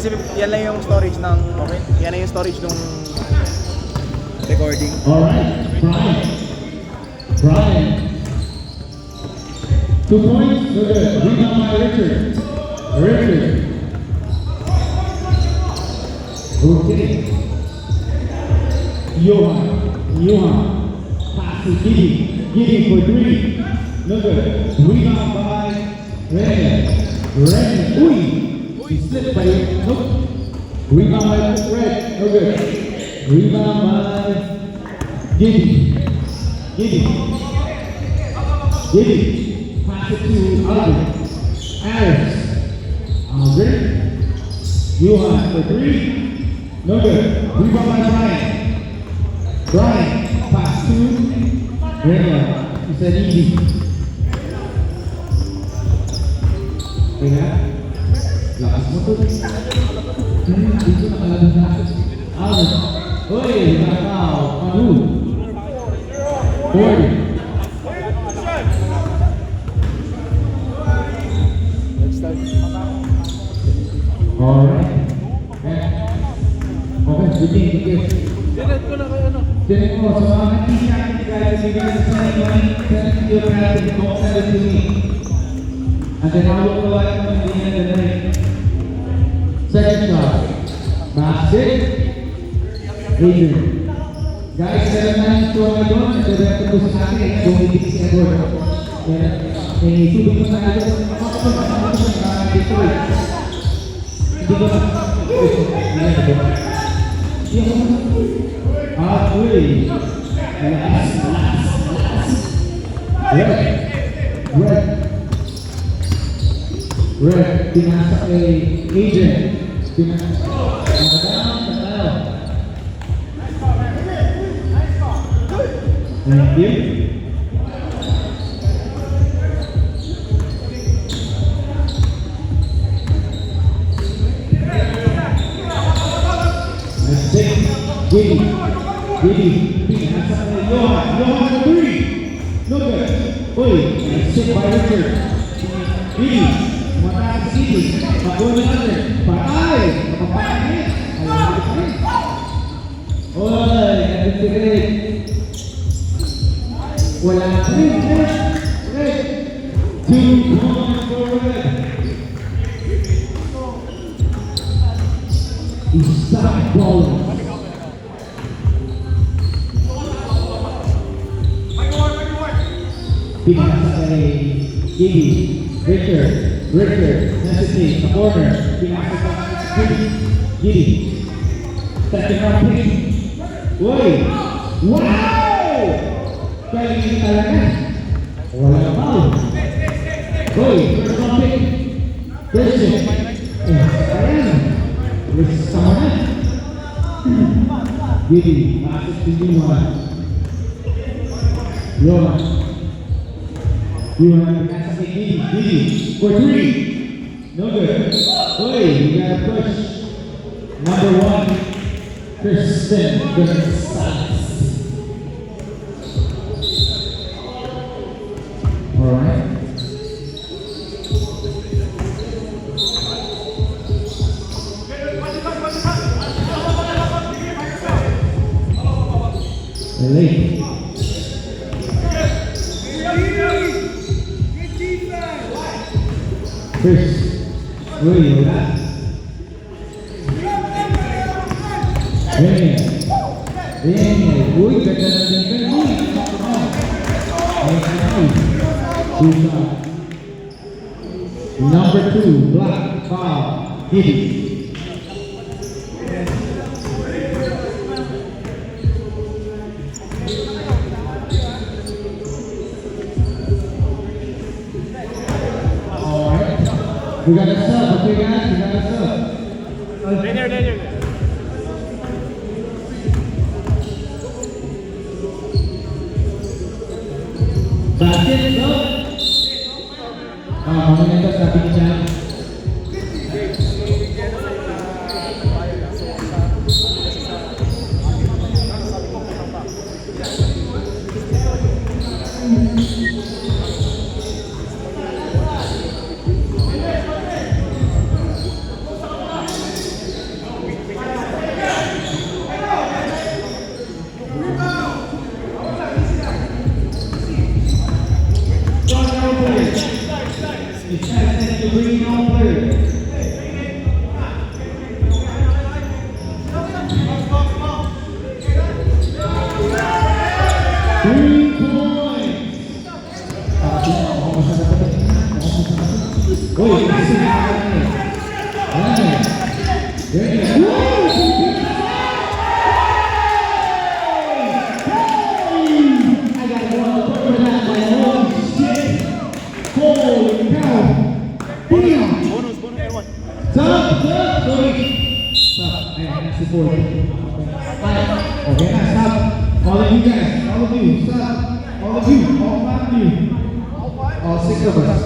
kasi yan lang yung storage ng, okay? Yan lang yung storage ng recording. Alright, Brian. 2 points, no good. Rebound by Richard. Okay. Johan. Pass to Giddy for 3. No good. Rebound by Ren. Uy! He slipped by nope. Rebound by Red. No good. Rebound by Giddy. Pass it to Adams. Johan for 3. No good. Rebound by Brian. Pass to Rena. He said easy. Kaya, lakas mo to. Dito nakalabas natin. Uy, nakaw. Panu. 40. Alright. Okay, good. Dinet ko na kayo, ano? Dinet mo, so mga hindi natin guys, bigyan sa send your natin, don't send it to me. And then I will provide them at the end of the night. Second shot. Basket. Adrian. Guys, 7-9 score na doon. Ito rin ito sa akin. Bumibig si Edward. May tubig na tayo. Dito eh. Hindi ko na. Red, pinasa kay Adrian. Thank you. Giddy, pinasa kay Johan for 3. No good. Uy, sit by Richard. Giddy, mataas si Giddy. Pag-uwi natin. Patay! Mapapakit! Uy, nag-integrate. Wala na rin. Red. 2 points for Red. Isa ball. Pinasa kay Giddy. Richard. Necessity. A corner. Pinasa kay Giddy. Second round pick. Uy! Wow! Kaya hindi talaga. Wala na foul. Uy! First round pick. Christian. Ayan. Sama na. Giddy. Passes to Johan. Johan pinasa kay Giddy for 3. No good. Uy, you gotta push. Number 1, Kristen Gonzalez. Alright. Late. Chris, uy, wala. Uy, ganda na din ka. Number 2, Black Foul, Giddy. We got a sub, okay guys, we got a sub. Later. Basket, go! Mamaya ito sabi niya. I got one for that, my own shit. Holy cow. Damn. Bonus, everyone. Stop. Stop. I support. Okay, now stop. All of you guys, all of you, stop. All of you, all five of you. All six of us.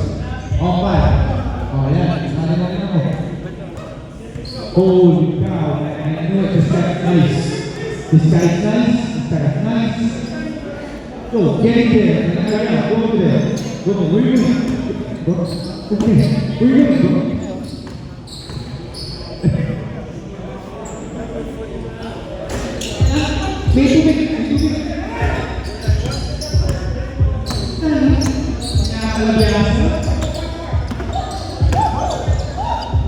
All five. Oh yeah, it's not enough. Holy cow, I know this guy's nice. This guy's nice. This guy's nice. Go, get in there. Go over there. Go, where are you going? Go. Okay, where are you going? Go.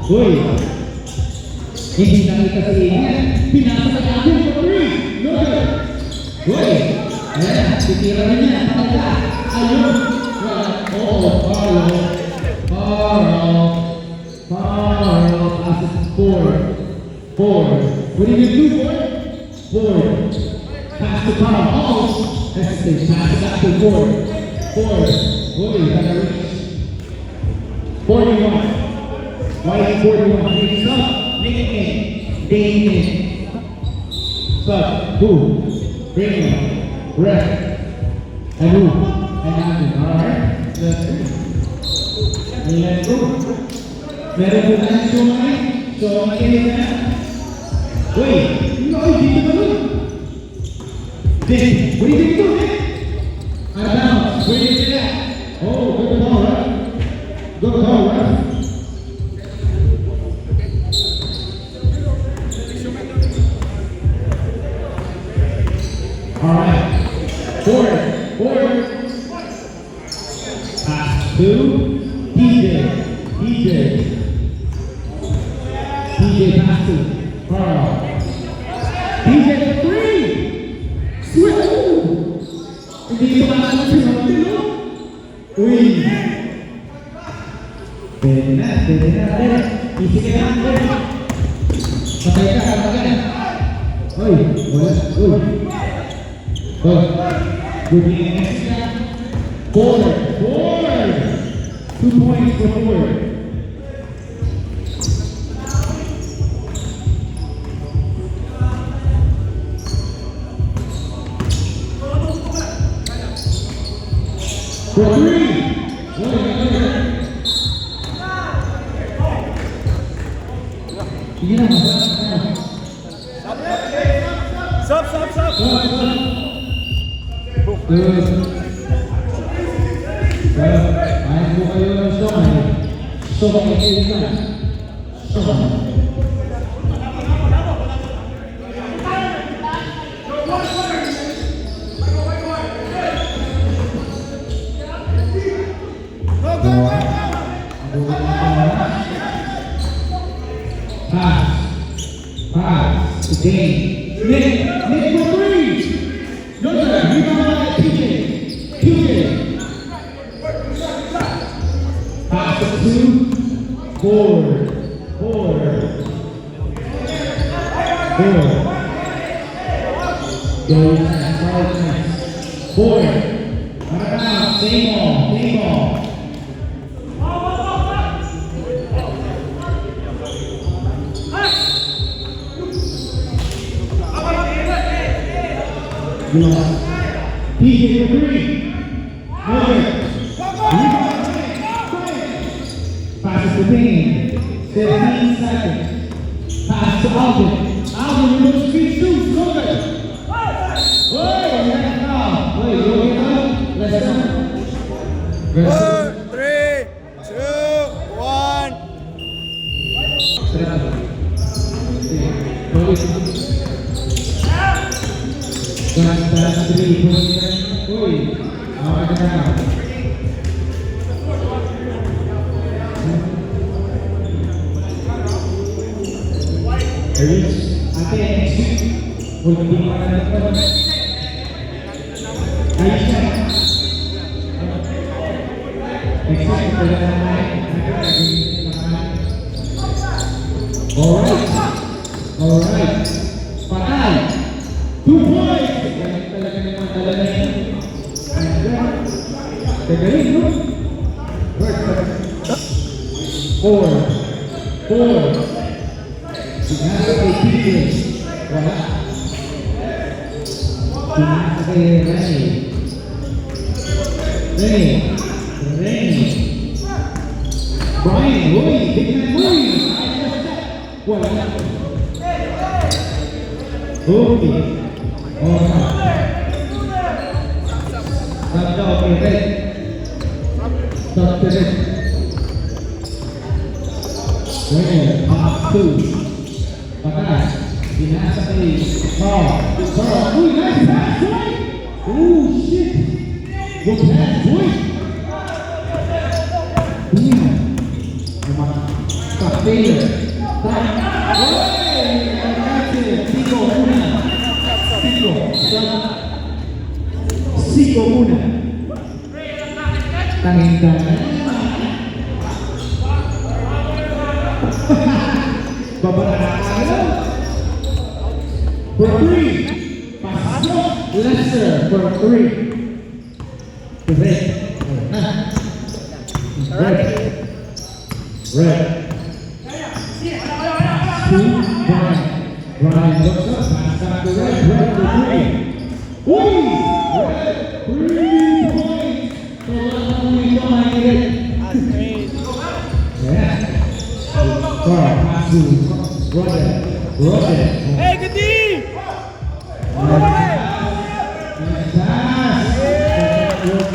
Uy, hindi nakita sa inyo. Pinasa sa akin for 3. No good. Uy, ayan, titira na niya. Pagka, ayun. Oo, Carl. As it's 4. What are you gonna do, 4? Pass to Carl. Hesitate. Pass it back to 4. Uy, gotta reach. 41. White 41, make sub, Damon. Sub, who? Bring him. Ref. And who? And Andrew. Alright? Let's go. Meron po tayo show money. Show money na. Wait, no, dito ba nun? Dick, what do you think you do, Dick? Out of bounds. Where did you get that? Oh, good call, right? Good call, right? Alright, forward. Pass to DJ pass to Carl. DJ for 3! Sweet! Hindi ko makakasya ng tilo. Uy! Pwede na. Easy ka na. Patay ka. Uy, wala. Uy. Good game. Forward. 2 points for forward. For 3. Sige na. Stop. Good. Well, ayun po kayo ng Shoman. Shoman kayo na. Shoman. Pass. Nick for 3. No good. Rebound by PJ. Pass to 2. Forward. Goes nice. Forward. Same ball. PJ for 3. Passes to Payne. 15 seconds. Pass to Alvin. You know street shoes. Go good. Wait, you okay now? Let's go. 4, 3, 2, 1. That's 3 points. Uy, okay na. Ate, huwag hindi ka na ito. Ayos na. Excited for that night. Alright. Alright. Patay. 2 points. Galing talaga naman talaga yan. Gagaling, no? 4. Sinasa kay Piglet. Wala. Sinasa kay Rennie. Brian, uy, tignan mo yun. Wala. Okay. Stop daw, okay. Stop to this. Well, 2. Patay. Binasa kay Carl. Uy, nice pass, boy! Oh, shit! Good pass, boy! Damn! Stop Taylor. Stop. Siko muna. Tanging ka na. Babara. For 3. Pasok. Lester for 3. Red. Brian looks up, pass out to Red for 3. Uy! Red, 3 points! So that's only behind it. That's crazy. Yeah. Carl, pass to Roger. Hey, good D! Nice pass.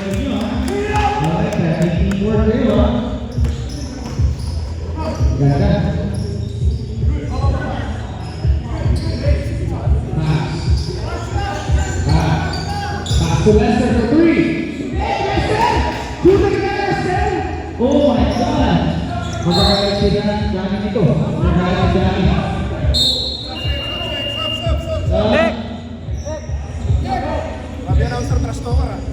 I like that. Teamwork there, huh? Got that? To Lester for 3. Oh my God! Magagalit sila gamit ito. Magagalit gamit. Nick! Grabe announcer trash talker ah.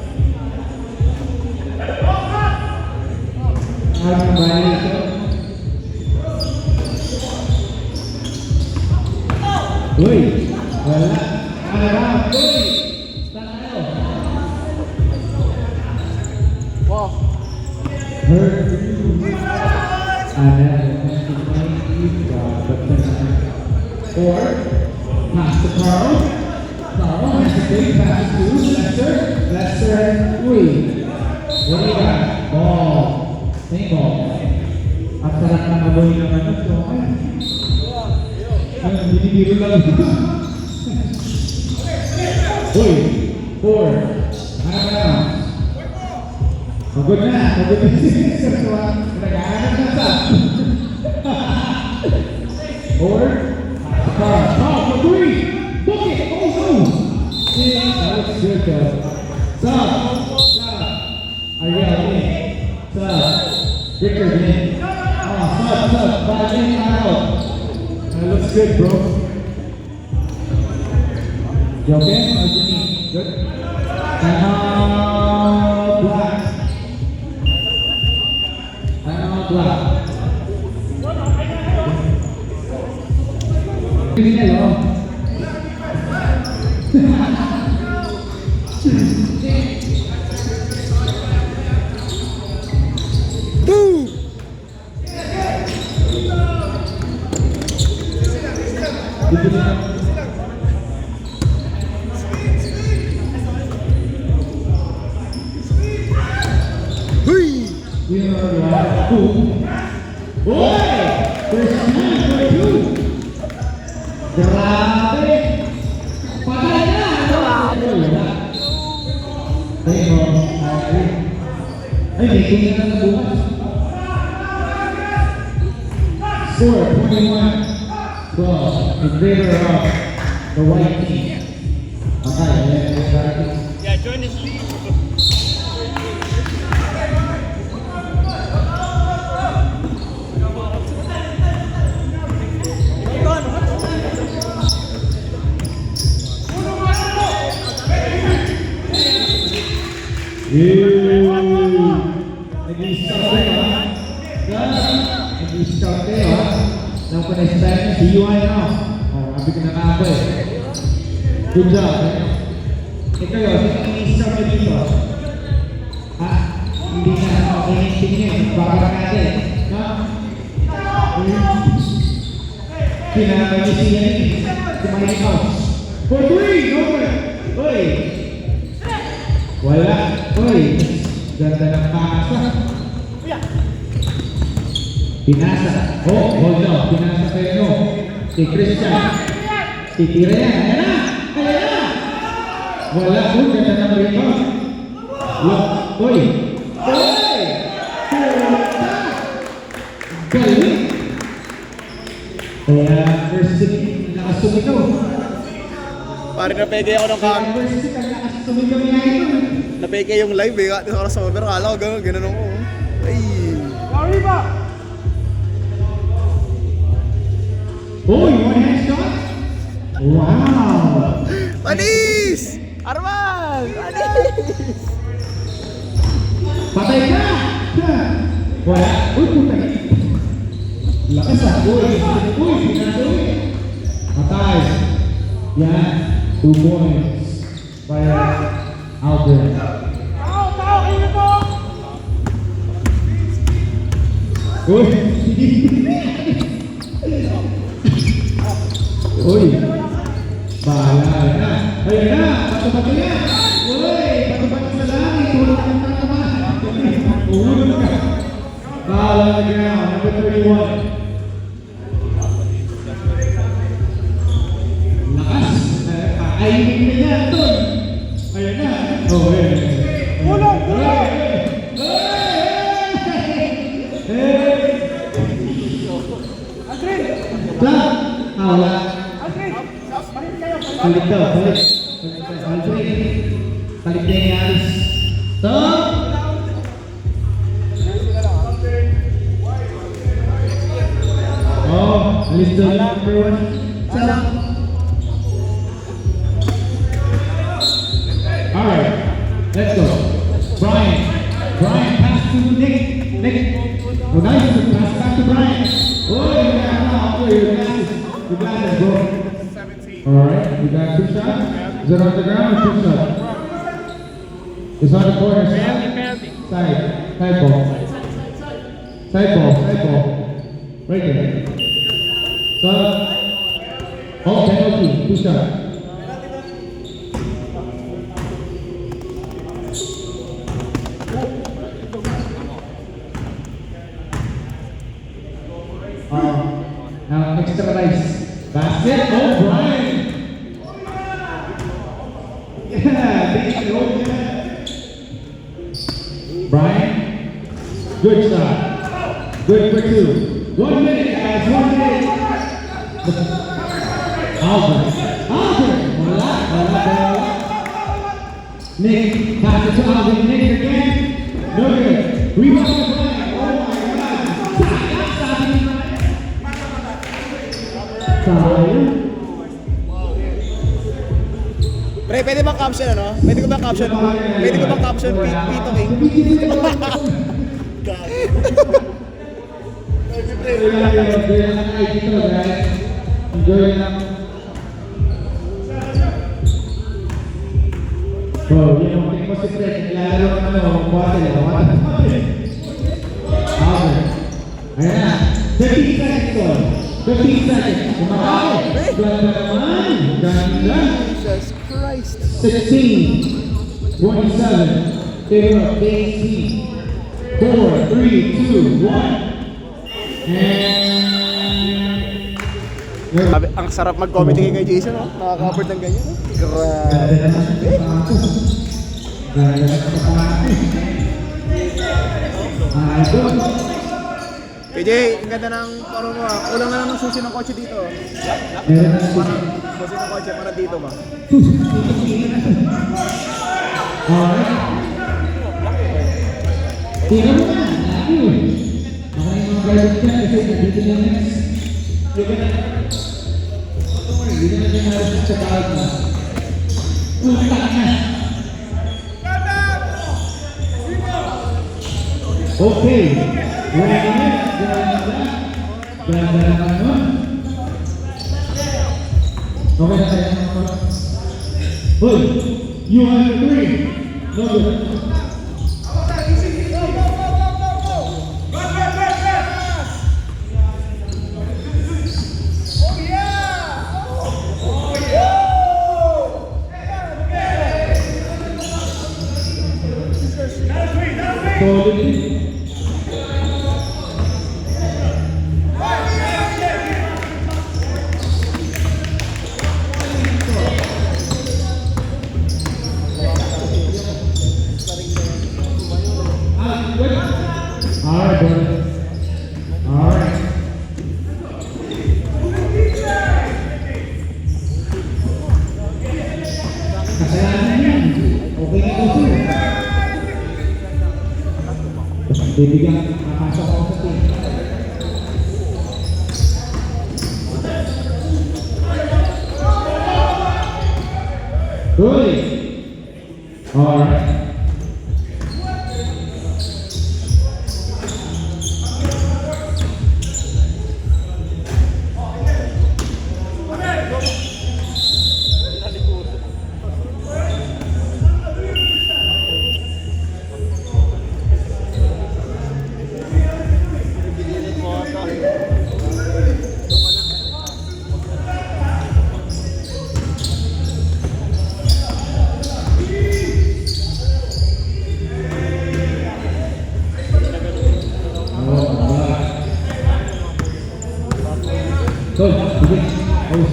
Harap ng bahay ito. Uy! Wala. Harap! Uy! Wow. Four. Pass to Carl. Carl has a big pass to Lester. Lester, uy. What do you got? Ball. May ball. At sarap ng aboy ng ano. So, ay, binibiro lang. Uy. 4. Ano ba na? Pagod na si Mr. Swan. Naghahanap na sa. 4. Carl for 3. Book it. Oh, no. That looks good, though. Sub. Ariel in. Sub. Richard in. Sub. Ball in, out. That looks good, bro. You okay? How's your knee? Good? And Black. Black. Criminal, oh. Grabe! Patay na! Ay, may kunin na bukas. Score, 21-12 in favor of the white team. Okay, Yeah, join this league. Nag-start kayo, ha? Nang pa-expect nyo, DUI na. Oh, Sabi ko na ako eh. Good job. Eh kayo, sino nyo dito? Ha? Hindi na tingin. Baka natin. No? Pinag-isip yan eh. Kumain ko. For 3! Over! Uy! Wala. Uy! Ganda ng pasa. Pinasa. Oh, hold on. Pinasa kayo no. Si Christian. Titira yan. Ayan na! Ayan na! Wala. Uy, ganda ng rebound. Look. Uy! Uy! Puta! Galing! Kaya first stick nakasumito. Pare napege ako ng Kaya first stick ang nakasumito niya ito. Napege yung live eh. Ito ako sa over. Kala ko gano'n ako. Ay. Uy, one hand shot? Wow! Panis! Arman! Panis! Patay ka! Wala. Uy, putay. Lakas ah. Uy, pinasuwi. Patay. Yan. 2 points. Para Albert. Uy! Uy! Bahala na! Ayan na! Pato-pato yan! Uy! Pato-pato sa langit! Tulog ka ng tatamaan! Uhulog ka! Bahala na ground! Number 31. Lakas! Kainin na yan! Tol! Ayan na! Oh, ayan! Ulog! Ulog! Stop! Wala. Balik daw, balik. Balik na yung alis. Stop! Oh, alis daw yung number 1. Stop! Alright, let's go. Brian, pass to Nick. Oh, nice. Pass back to Brian. Oh, you got it, bro. Alright, you got 2 shots? Is it on the ground or 2 shots? It's on the corner. Side ball. Right there. So, oh, penalty, 2 shots. Now, extra nice. Basket. Oh, Brian. Yeah, big goal, yeah. Brian. Good shot. Good for 2. 1 minute, guys. 1 minute. Albert. Wala. Nick. Pass it to Albert. Nick again. No good. Rebound to Brian. Oh, my God. Stop it, Brian. Pre, pwede bang caption ano? Pwede ko bang caption? Pito King? Enjoy lang. Bro, yun ang tingin mo si Fred. Nilalaro ka naman ang bottle. Ayan na. 15 seconds on. 15 seconds. Kumakaw. Ganda naman. Ganda. Jesus Christ. 16, 27, favor of AC. 4, 3, 2, 1. And... Ang sarap mag-comedy kay Jason, no? Nakaka-cover ng ganyan, no? Grabe. KJ, ang ganda ng paro mo ah. Kulang na lang ng susi ng kotse dito. Parang susi ng kotse para dito ba? Tingnan mo na, laki eh. Baka yung mga galit ka kasi nandito na next. Hindi ka na dyan halos sa tawag na. Utak na! Okay. Ready na? Ganda naman nun. Okay na tayo. Hoy, you have the three. No good. Solid. Alright, brother. Alright. Kasalanan yan. Okay na ito. Bibigyan, papasok ako sa team. Good. Alright. Good. Begin. Always.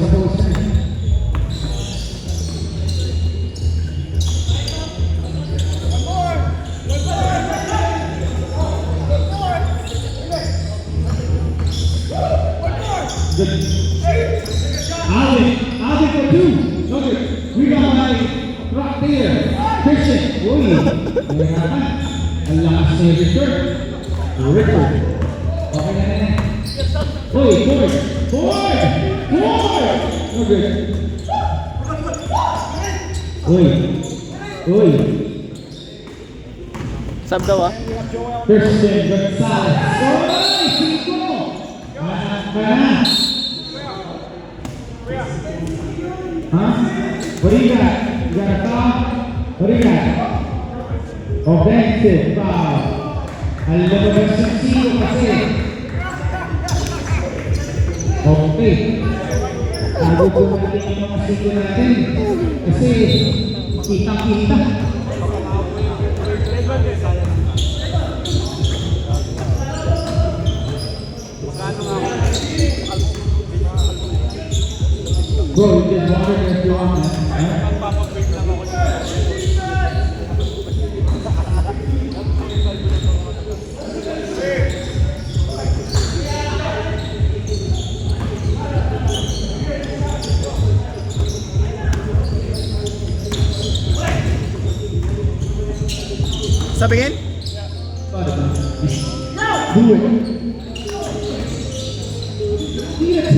Good. Alvin for two. No good. Rebound by right there. Christian. Uy. Nahirapan. Ang lakas na yung Richard. Richard. Okay na. Uy, Boy! No good. Uy. Sab daw ah. Christian Gonzalez. Uy! Cinco! Huh? What do you got? You got a foul? What do you got? Offensive foul. Alam mo ba si Cinco kasi? Okay. Sabi ko natin yung mga Cinco natin kasi kitang-kita. Bro, you just water if you want, man. Sabihin? Do it. Tira,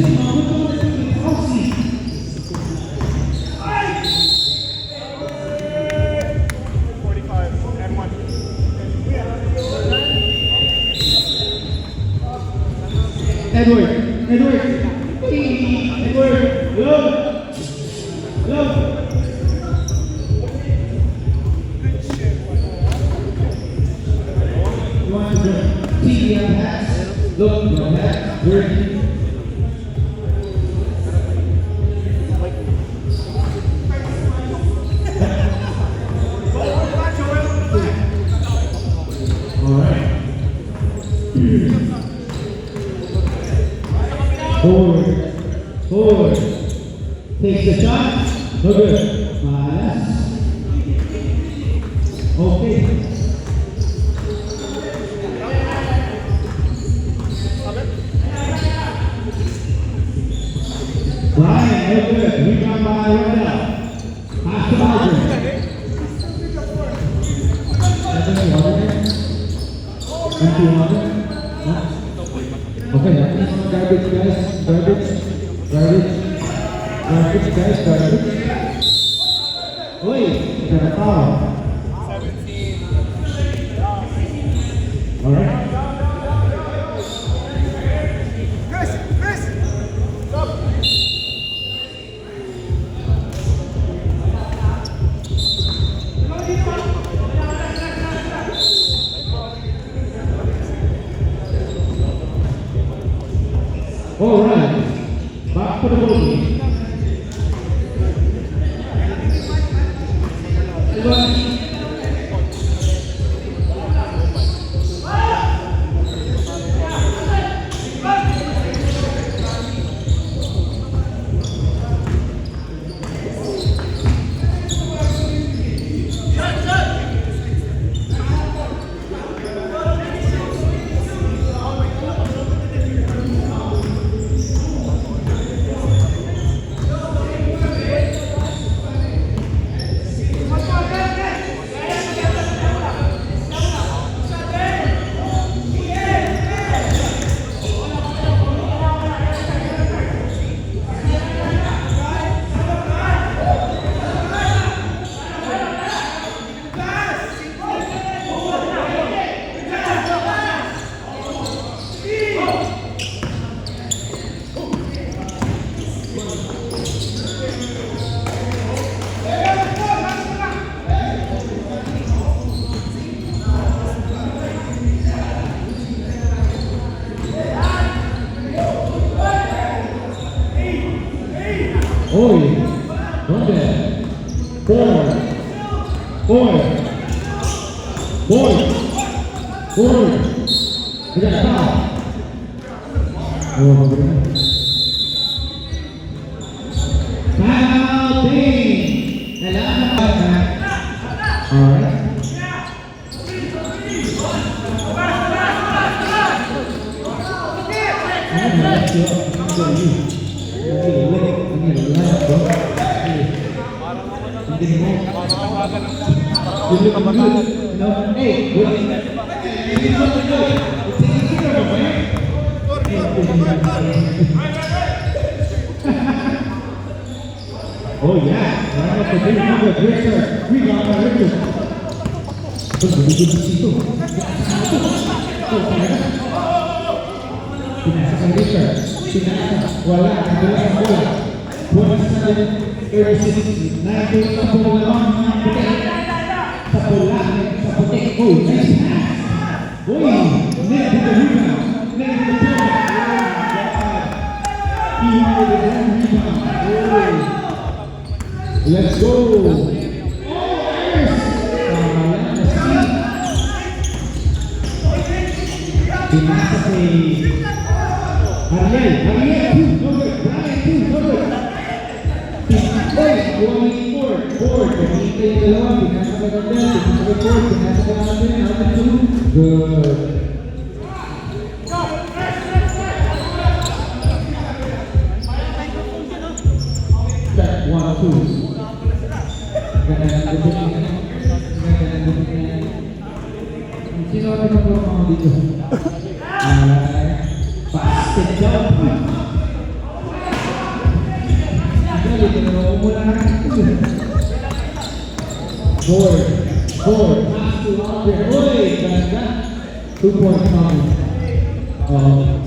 Edward, love. You want to TV on hats? Look, your hat, dirty. Forward. Takes the shot. No good. Malas. Okay. Ryan, no good. Rebound by Randall. Pass to Aldrin. Empty water. Okay, that means no garbage, guys. Garbage, guys, garbage. Wait, got a foul. 17. All right. Oi, ¿dónde? Four. Tidak tahu. Oh, penalty. Alright. Oh yeah, right up the big number, great serve, rebound by Richard. Pinasa Richard, wala, nagulat ang bola. Buwan sa 36, nagulat ang bola ng puti. Sa bola, sa puti. Oh, nice pass. Uy, net with the rebound, net with the ball. He had the rebound. Oh. Let's go! Oh, yes! Pinasa si Ariel, 2, no good. Brian, 2, no good. Going forward. Pinasa yung dalawa, pinasa ka ganda, pinasa ka natin, out of 2. Good. Set 1, 2. Sino ang pinagawa mga dito? Basket jump. Galit na umula na ito. Board. Pass to Walker. Uy! Ganda. 2 points namin. Ganda.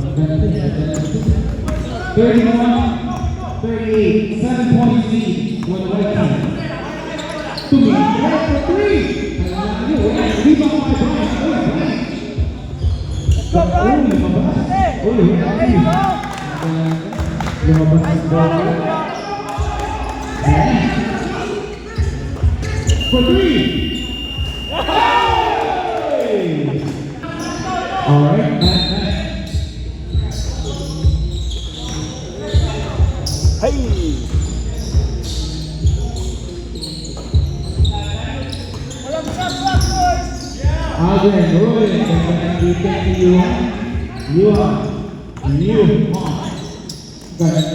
31, 38, 7 points lead. One white team. To me, right for 3. Rebound by Brian. Lumabas ang bola. For 3. Alright, Hey! Adrian Roy, and we thank you. You are new.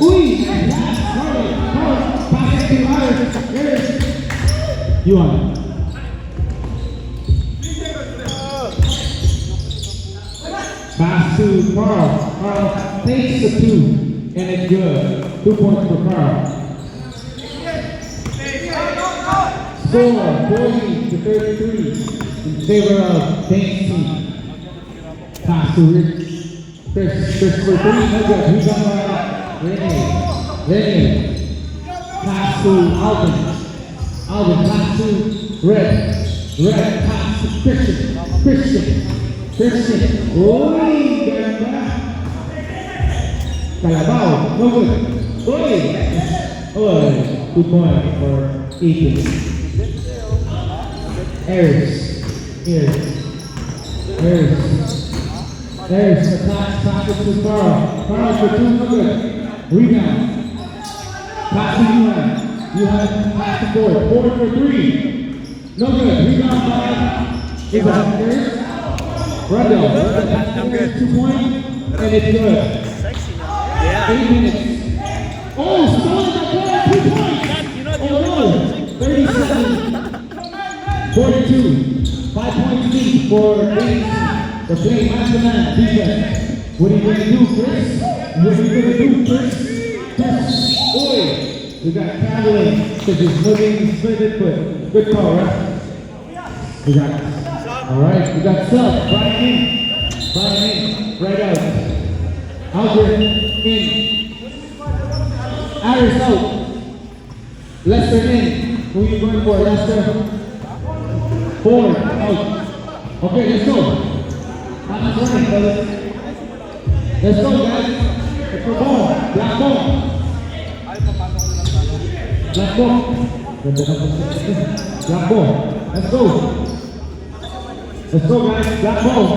Uy! Pass it to Iris. You are. Pass to Carl. Carl takes the 2, and it's good. 2 points for Carl. Score 40-33. In favor of Dane's team. Pass to Rich. Chris for 3, no good. Rebound by Rene. Pass to Alvin. Pass to Red. Pass to Christian. Uy, ganda. Kalabaw, no good. Uy, 2 points for Ethan. Harris. Harris. Pass it to Carl. Carl for 2 good. Rebound. Pass to Yuhan. Yuhan pass the board. Board for 3. No good. Rebound by Harris. Rundle. Pass to Harris, 2 points. And it's good. Yeah. 8 minutes. Oh, stolen the ball. 2 points. Oh no. 37. 42. 5 points lead for ADC. They're playing man-to-man defense. What are you going to do, Chris? What are you going to do, Chris? Boy, we got Caroline. So just moving, split it, but good call, right? We got, all right, we got sub. Brian in, right out. Albert in. Harris out. Lester in. Who are you going for, Lester? 4 out. Okay, let's go. I'm running, brother. Let's go, guys. Let's go ball. Black ball. Black ball. Black ball. Let's go. Let's go, guys. Black ball.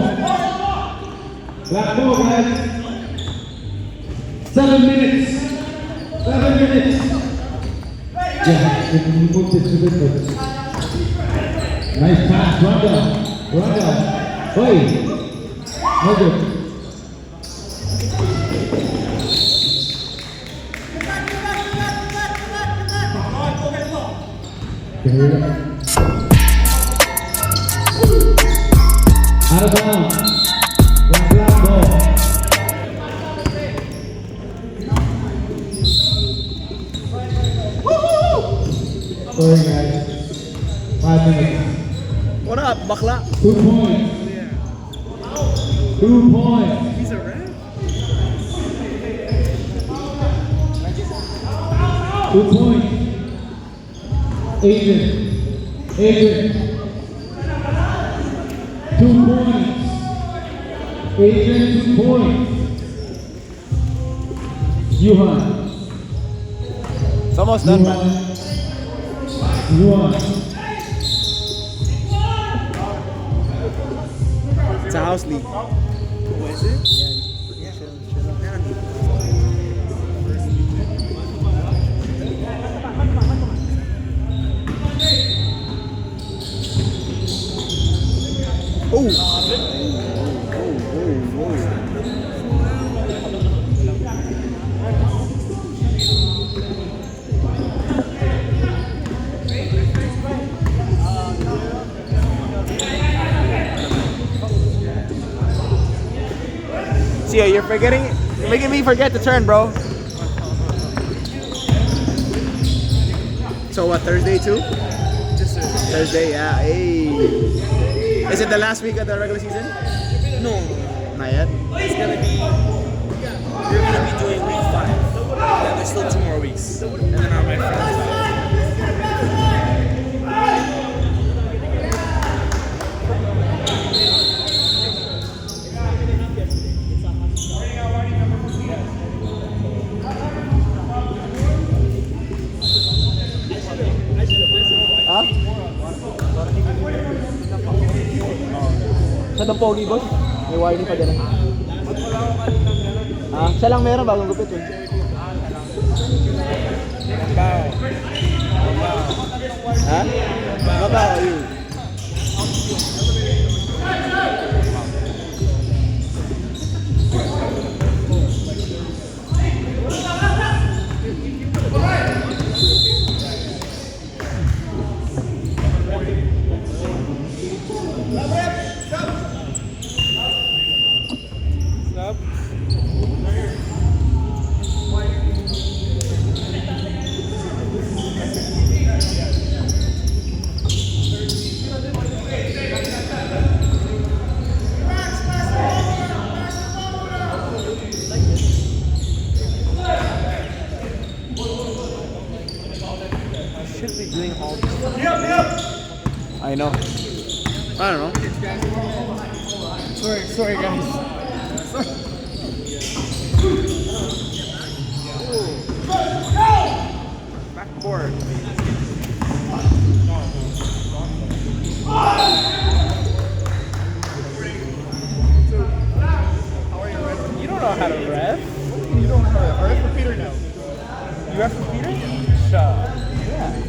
Black ball, guys. 7 minutes. 7 minutes. Yeah, we moved it to the nice pass, Rundle. Hey, no good. Out of bounds. Black ball. Sorry guys. 5 minutes. What up, bakla? 2 points. 2 points. He's a ref. 2 points. Adrian. 2 points. Adrian, 2 points. Yuhan. It's almost done, man. Yuhan. It's a house league. Is it? See, you're forgetting. You're making me forget to turn, bro. So what? Thursday too? Just Thursday, yeah. Hey. Is it the last week of the regular season? no. Not yet. It's gonna be. We're gonna be doing week 5. And there's still 2 more weeks. And then our my friends. Ha? Sa the pogi boss? May warning pa dyan. Ah, siya lang meron bagong gupit eh. Ha? Babaw yun. Should be doing all this. I know. I don't know. Sorry guys. Backboard. I ref for Peter now. You ref for Peter? Shut.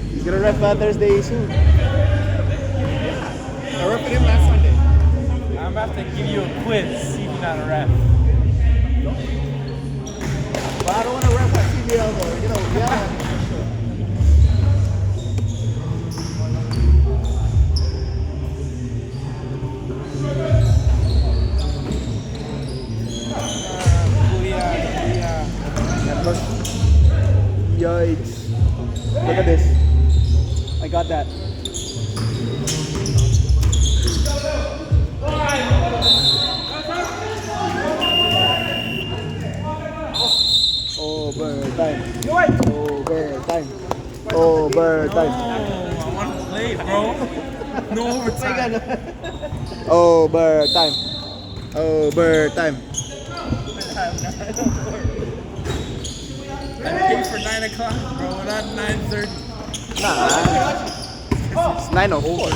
He's gonna ref Thursday soon. I ref him last Sunday. I'm about to give you a quiz, see if you're not a ref. But I don't want to ref at CBL though. You know, yeah. Yikes. Look at this. I got that. Overtime. Overtime. Overtime. I want to play, bro. No overtime. Overtime. Overtime. I paid for 9 o'clock, bro, not 9:30. Nah. It's 9:04.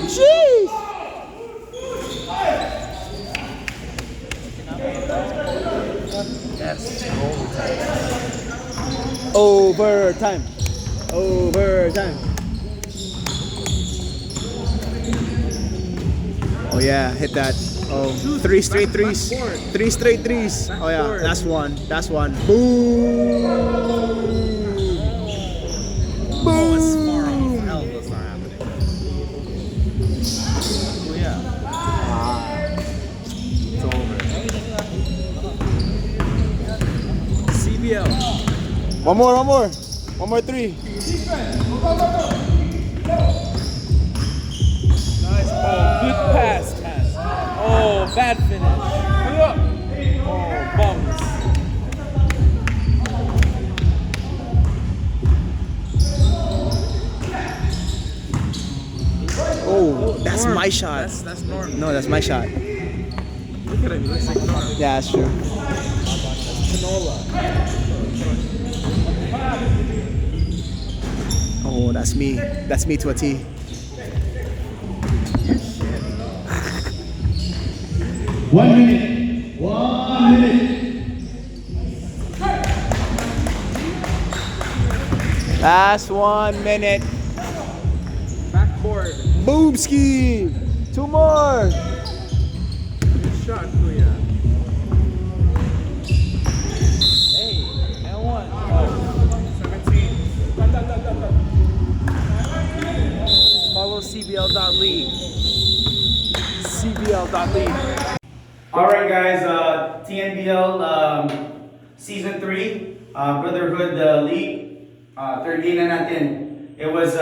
Jeez. Yes, Overtime. Overtime. Oh yeah, hit that. Oh, 3 straight threes. 3 straight threes. Oh yeah, that's one. That's one. Boom. Boom. Hell, that's not happening. Oh, yeah. It's over. CBL. One more. One more three. Nice. Oh, good pass. Oh, bad finish. Oh, bums. Oh, that's Norm. my shot. That's normal. No, that's my shot. Look at him. He looks like Norm. Yeah, that's true. Canola. Oh, that's me. That's me to a T. One minute. Last 1 minute. Backboard. Boomski. 2 more. Good shot, Kuya. Hey, L1. Oh. 17. Follow CBL.league. CBL.league. All right, guys. TNBL Season 3 Brotherhood League. Third game na natin. It was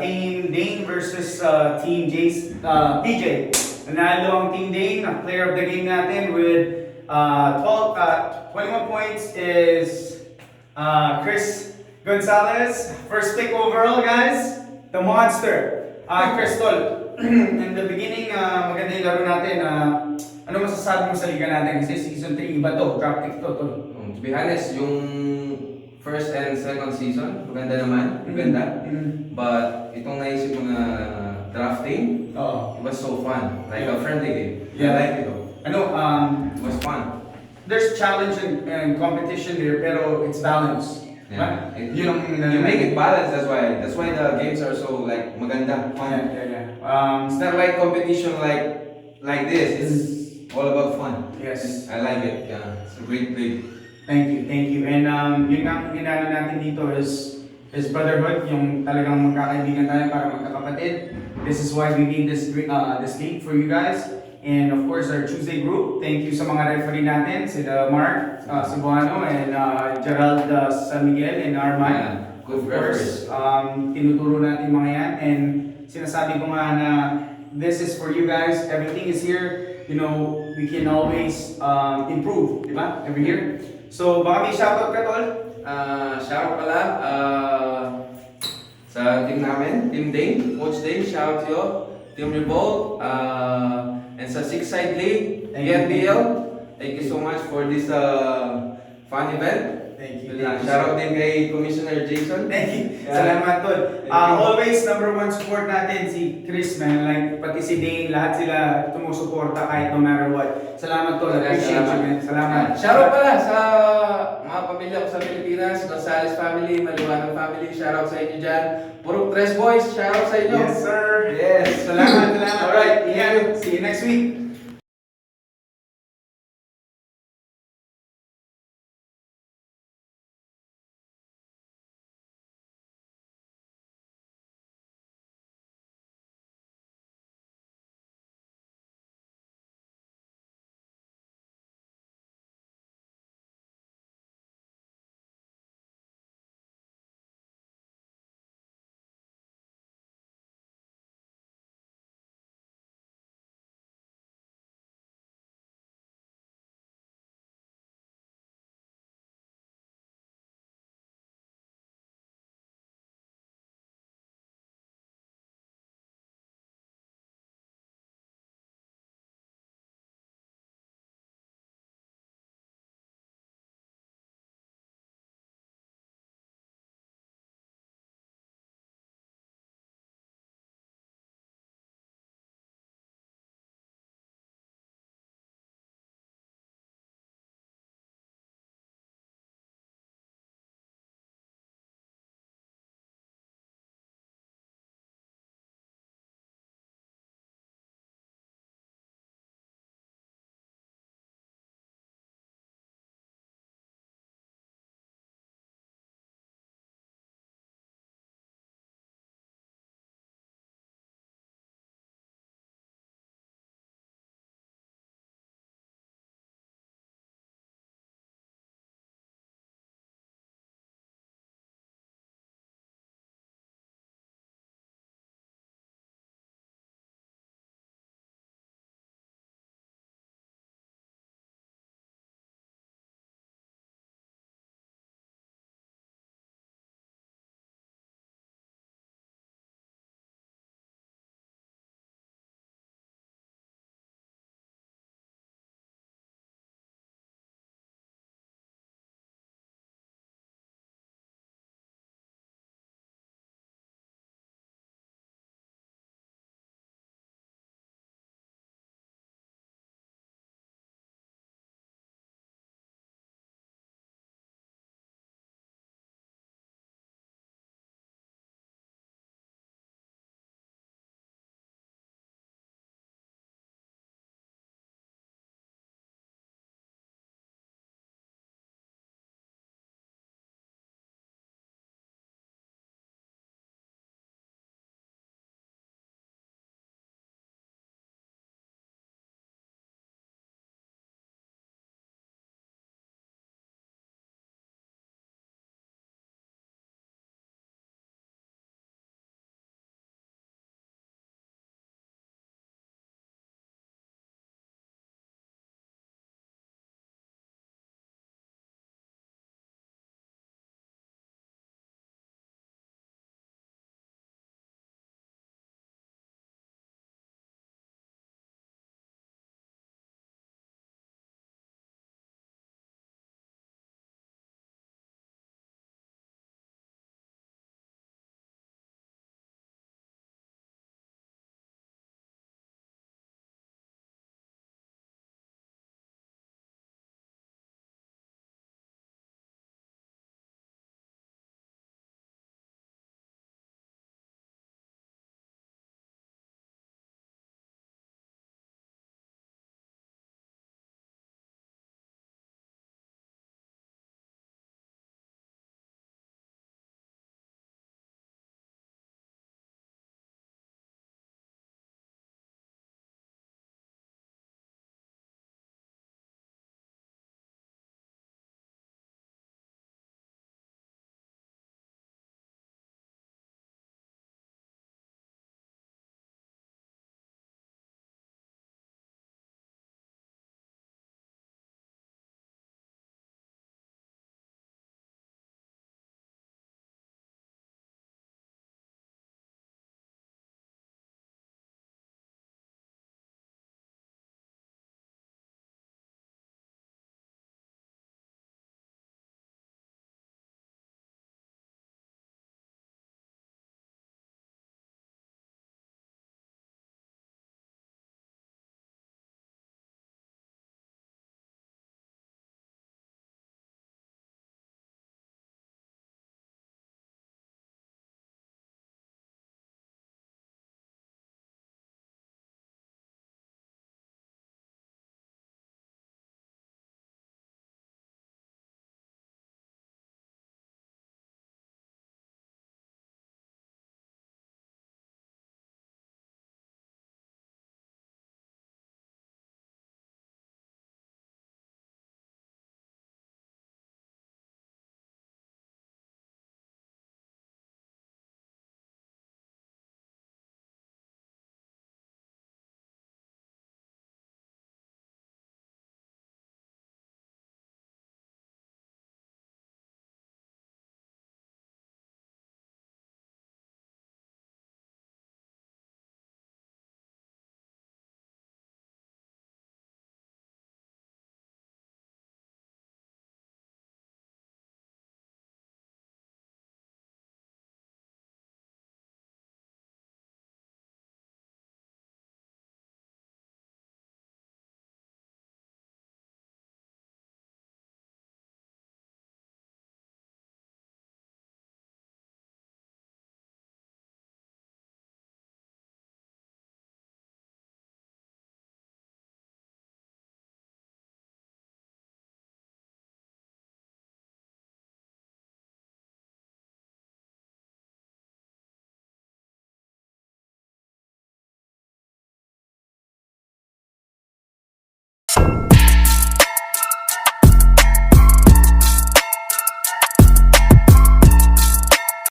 Team Dane versus Team PJ. Nanalo ang Team Dane. Ang player of the game natin with 21 points is Chris Gonzalez. First pick overall, guys. The Monster. Crystal, in the beginning, maganda yung laro natin. Ano masasabi mo sa liga natin? Kasi season 3, iba to, draft pick to. To be honest, yung first and second season, maganda naman, maganda. But itong naisip mo na drafting, Oo. it was so fun. Like a friendly game. Yeah. I like it though. Ano, It was fun. there's challenge and competition there, pero it's balance. Yeah. Right? Yun ang You make it balanced, that's why the games are so like maganda, fun. Yeah. It's not like competition like this. It's all about fun. Yes. I like it. Yeah. It's a great league. Thank you. And yun nga ang ginano natin dito is brotherhood, yung talagang magkakaibigan tayo para magkakapatid. This is why we made this league for you guys. And of course, our Tuesday group, thank you sa mga referee natin, sila Mark Cebuano and Gerald San Miguel and Arman. Yeah, good Of course, referees. tinuturo natin mga yan. And sinasabi ko nga na this is for you guys. Everything is here. You know, we can always improve, di ba? Every year. So, baka may shoutout ka, Tol? Shout pala sa team namin, Team Dane, Coach Dane, shout to you, Team Revolt, and sa Six Side League, Thank you. ENBL, thank you so much for this fun event. Thank you. Yun lang. Shoutout din kay Commissioner Jason. Thank you. Yeah. Salamat tol. Thank you. Always number one support natin si Chris man. Like pati si Dane, lahat sila tumusuporta kahit no matter what. Salamat tol. Appreciate you man. Salamat. Shoutout pala sa mga pamilya ko sa Pilipinas, Gonzales family, Maliwanag family. Shoutout sa inyo dyan. Purok Tres Boys, shoutout sa inyo. Yes sir. Yes. Salamat. Alright. Ingat. See you next week.